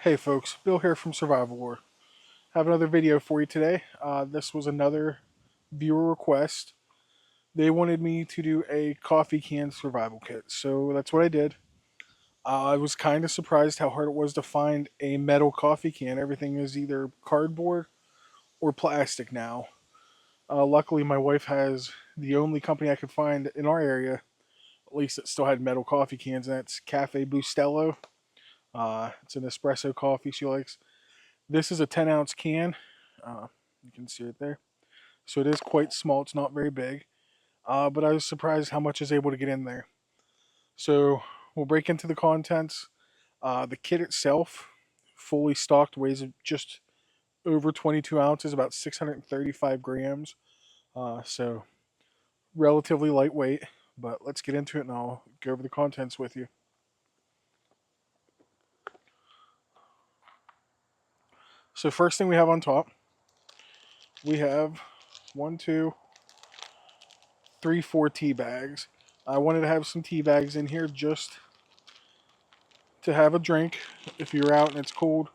Hey folks, Bill here from Survival War. Have another video for you today. This was another viewer request. They wanted me to do a coffee can survival kit, so that's what I did. I was kind of surprised how hard it was to find a metal coffee can. Everything is either cardboard or plastic now. Luckily, my wife has the only company I could find in our area, at least that still had metal coffee cans, and that's Cafe Bustelo. It's an espresso coffee she likes. This is a 10-ounce can. You can see it there. So it is quite small. It's not very big. But I was surprised how much is able to get in there. So we'll break into the contents. The kit itself, fully stocked, weighs just over 22 ounces, about 635 grams. So relatively lightweight. But let's get into it and I'll go over the contents with you. So first thing we have on top, we have 1, 2, 3, 4 tea bags. I wanted to have some tea bags in here just to have a drink. If you're out and it's cold,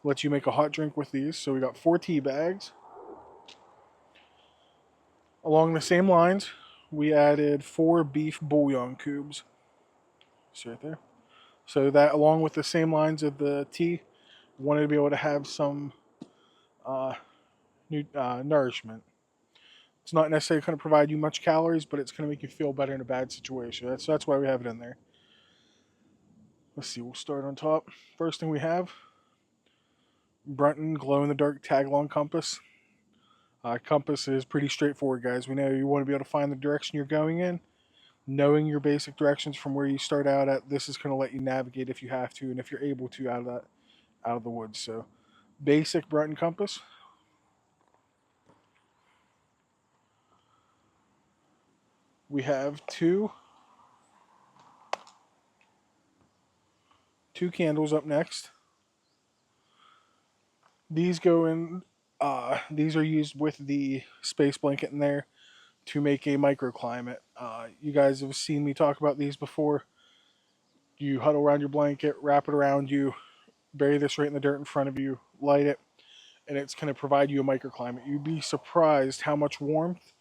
let you make a hot drink with these. So we got 4 tea bags. Along the same lines, we added 4 beef bouillon cubes. See right there. So that, along with the same lines of the tea, wanted to be able to have some nourishment. It's not necessarily going to provide you much calories, but it's going to make you feel better in a bad situation. That's why we have it in there. Let's see, we'll start on top. First thing we have, Brunton glow-in-the-dark tag-along compass. Compass is pretty straightforward, guys. We know you want to be able to find the direction you're going in. Knowing your basic directions from where you start out at, this is going to let you navigate if you have to and if you're able to out of the woods. So, basic Brunton compass. We have two candles up next. These go in. These are used with the space blanket in there to make a microclimate. You guys have seen me talk about these before. You huddle around your blanket, wrap it around you, bury this right in the dirt in front of you, light it, and it's going to provide you a microclimate. You'd be surprised how much warmth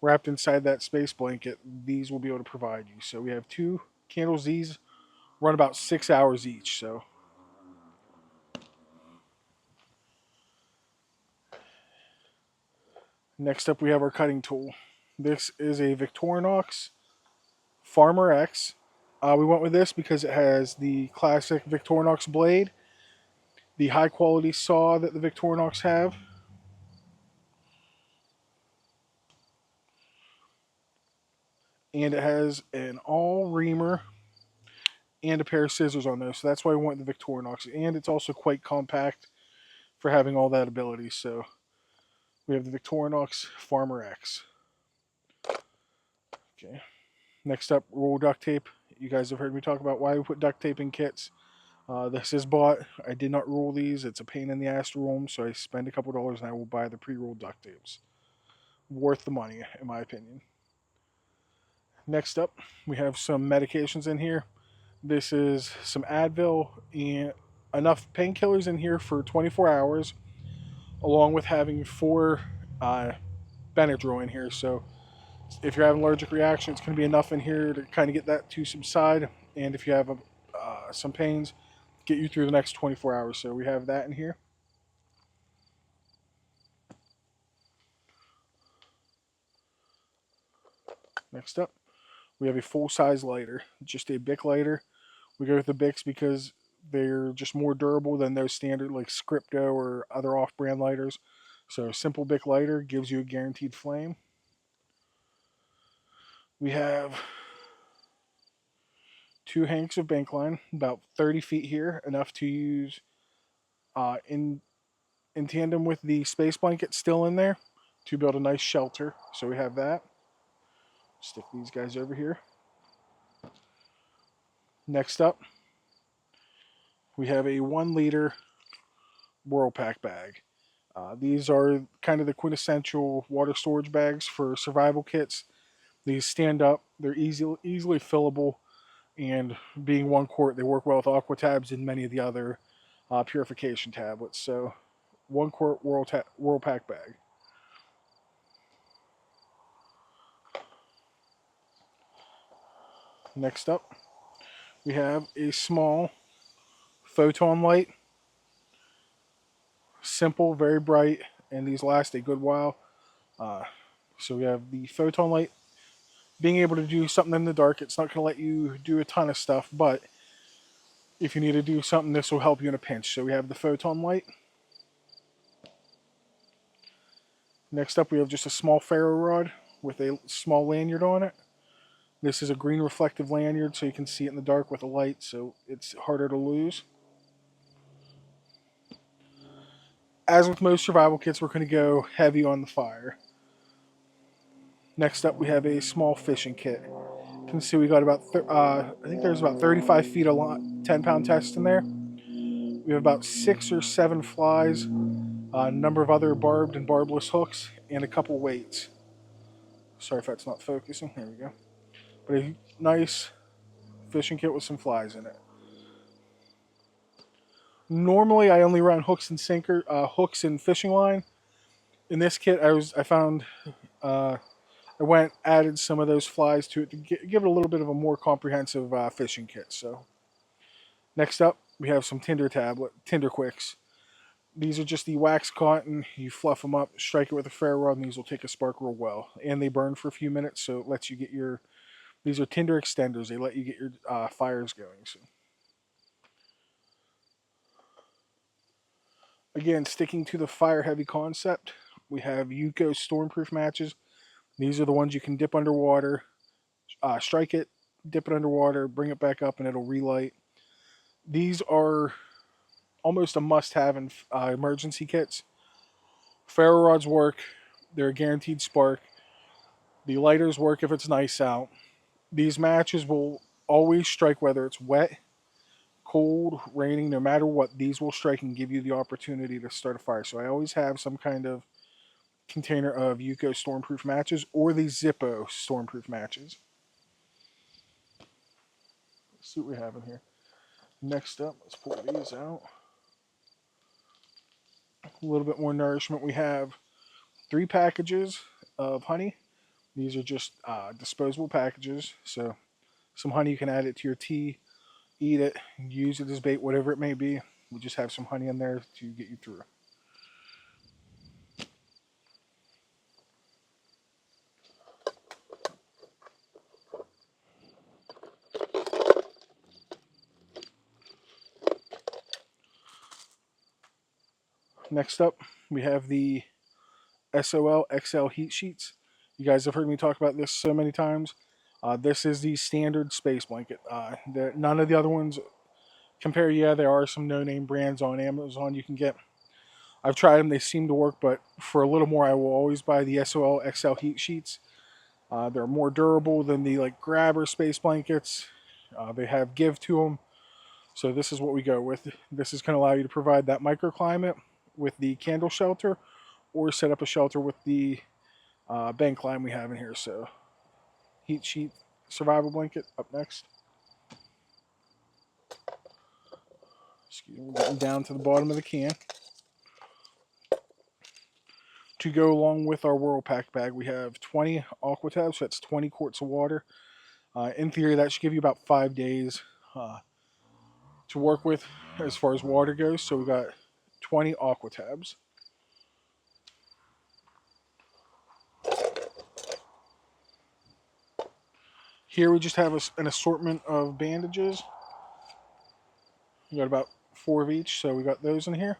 wrapped inside that space blanket these will be able to provide you. So we have 2 candles. These run about 6 hours each. So next up we have our cutting tool. This is a Victorinox Farmer X. We went with this because it has the classic Victorinox blade, the high quality saw that the Victorinox have, and it has an all reamer and a pair of scissors on those. So that's why we went the Victorinox, and it's also quite compact for having all that ability. So we have the Victorinox Farmer X. Okay. Next up, roll duct tape. You guys have heard me talk about why we put duct tape in kits. This is bought. I did not roll these. It's a pain in the ass to roll them, so I spend a couple dollars and I will buy the pre-rolled duct tapes. Worth the money, in my opinion. Next up, we have some medications in here. This is some Advil and enough painkillers in here for 24 hours, along with having 4 Benadryl in here. So if you're having an allergic reaction, it's going to be enough in here to kind of get that to subside. And if you have some pains, get you through the next 24 hours. So we have that in here. Next up, we have a full-size lighter, just a Bic lighter. We go with the Bics because they're just more durable than those standard like Scripto or other off-brand lighters. So a simple Bic lighter gives you a guaranteed flame. We have 2 hanks of Bankline, about 30 feet here, enough to use in tandem with the space blanket still in there to build a nice shelter. So we have that. Stick these guys over here. Next up, we have a 1-liter Whirl Pak Bag. These are kind of the quintessential water storage bags for survival kits. These stand up, they're easily fillable, and being 1 quart, they work well with Aquatabs and many of the other purification tablets. So 1 quart Whirl Pak Bag. Next up, we have a small Photon Light. Simple, very bright, and these last a good while. So we have the Photon Light, being able to do something in the dark. It's not going to let you do a ton of stuff, but if you need to do something, this will help you in a pinch. So we have the Photon Light. Next up, we have just a small Ferro Rod with a small lanyard on it. This is a green reflective lanyard, so you can see it in the dark with a light, so it's harder to lose. As with most survival kits, we're going to go heavy on the fire. Next up, we have a small fishing kit. You can see we got about, I think there's about 35 feet of 10-pound test in there. We have about 6 or 7 flies, a number of other barbed and barbless hooks, and a couple weights. Sorry if that's not focusing. There we go. But a nice fishing kit with some flies in it. Normally, I only run hooks and fishing line. In this kit, I added some of those flies to it to give it a little bit of a more comprehensive fishing kit. So, next up, we have some Tinder Quicks. These are just the wax cotton. You fluff them up, strike it with a ferro rod, and these will take a spark real well. And they burn for a few minutes, so it lets you get your. These are Tinder extenders. They let you get your fires going. So. Again, sticking to the fire-heavy concept, we have UCO Stormproof Matches. These are the ones you can dip underwater, strike it, dip it underwater, bring it back up, and it'll relight. These are almost a must-have in emergency kits. Ferro rods work. They're a guaranteed spark. The lighters work if it's nice out. These matches will always strike whether it's wet, cold, raining, no matter what. These will strike and give you the opportunity to start a fire. So I always have some kind of container of UCO Stormproof Matches or the Zippo Stormproof Matches. Let's see what we have in here. Next up, let's pull these out. A little bit more nourishment. We have 3 packages of honey. These are just disposable packages. So some honey, you can add it to your tea, eat it, use it as bait, whatever it may be. We just have some honey in there to get you through. Next up, we have the SOL XL heat sheets. You guys have heard me talk about this so many times. This is the standard space blanket. None of the other ones compare. Yeah, there are some no-name brands on Amazon you can get. I've tried them. They seem to work, but for a little more, I will always buy the SOL XL heat sheets. They're more durable than the grabber space blankets. They have give to them. So this is what we go with. This is going to allow you to provide that microclimate with the candle shelter, or set up a shelter with the Bankline we have in here. So heat sheet survival blanket up next. Excuse me, getting down to the bottom of the can. To go along with our Whirl Pak Bag, we have 20 Aquatabs, so that's 20 quarts of water. In theory, that should give you about 5 days to work with as far as water goes. So we got 20 Aquatabs. Here we just have an assortment of bandages. We got about 4 of each, so we got those in here.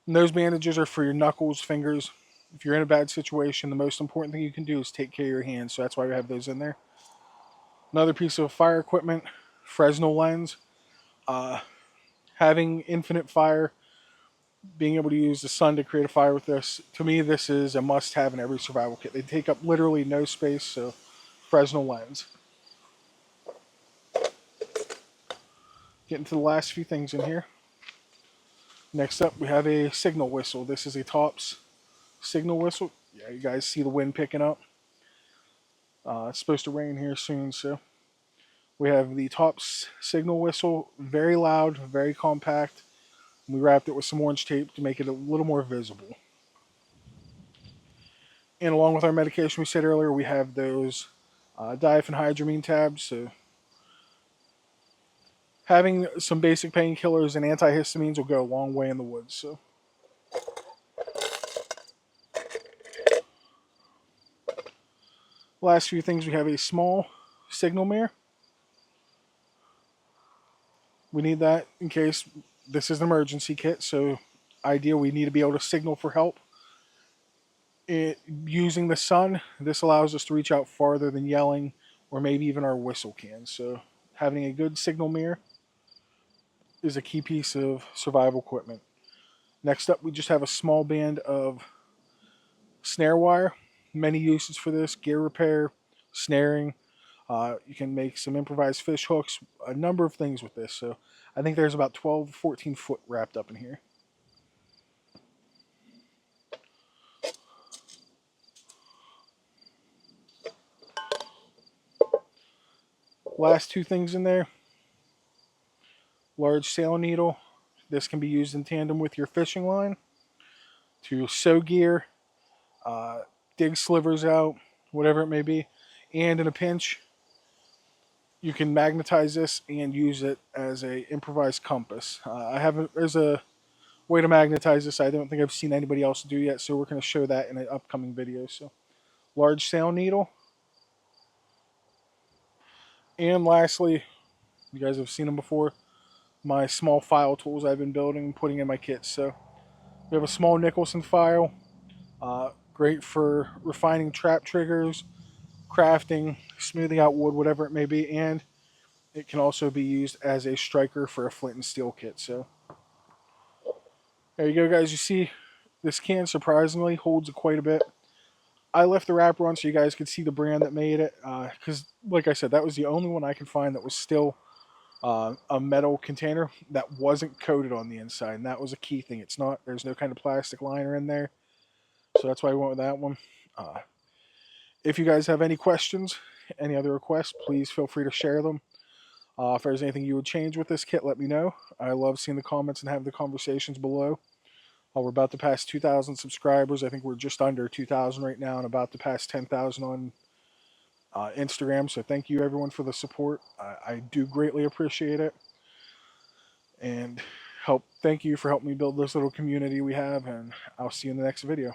And those bandages are for your knuckles, fingers. If you're in a bad situation, the most important thing you can do is take care of your hands, so that's why we have those in there. Another piece of fire equipment, Fresnel Lens. Having infinite fire, being able to use the sun to create a fire with this, to me this is a must-have in every survival kit. They take up literally no space, so Fresnel Lens. Getting to the last few things in here. Next up, we have a signal whistle. This is a Tops signal whistle. Yeah, you guys see the wind picking up. It's supposed to rain here soon, so We have the top signal whistle, very loud, very compact. We wrapped it with some orange tape to make it a little more visible. And along with our medication we said earlier, we have those diphenhydramine tabs. So having some basic painkillers and antihistamines will go a long way in the woods. So last few things, we have a small signal mirror. We need that in case this is an emergency kit. So ideal, we need to be able to signal for help. Using the sun, this allows us to reach out farther than yelling or maybe even our whistle can. So having a good signal mirror is a key piece of survival equipment. Next up, we just have a small band of snare wire. Many uses for this: gear repair, snaring. You can make some improvised fish hooks, a number of things with this. So I think there's about 12, 14 foot wrapped up in here. Last two things in there: large sail needle. This can be used in tandem with your fishing line to sew gear, dig slivers out, whatever it may be. And in a pinch, you can magnetize this and use it as a improvised compass. There's a way to magnetize this I don't think I've seen anybody else do yet, so we're going to show that in an upcoming video. So large sail needle. And lastly, you guys have seen them before, my small file tools I've been building and putting in my kits. So we have a small Nicholson file, great for refining trap triggers, crafting, smoothing out wood, whatever it may be, and it can also be used as a striker for a flint and steel kit. So there you go, guys. You see, this can surprisingly holds quite a bit. I left the wrapper on so you guys could see the brand that made it, because, like I said, that was the only one I could find that was still a metal container that wasn't coated on the inside, and that was a key thing. There's no kind of plastic liner in there, so that's why I went with that one. If you guys have any questions, any other requests, please feel free to share them. If there's anything you would change with this kit, let me know. I love seeing the comments and having the conversations below. We're about to pass 2,000 subscribers. I think we're just under 2,000 right now and about to pass 10,000 on Instagram. So thank you, everyone, for the support. I do greatly appreciate it. And thank you for helping me build this little community we have. And I'll see you in the next video.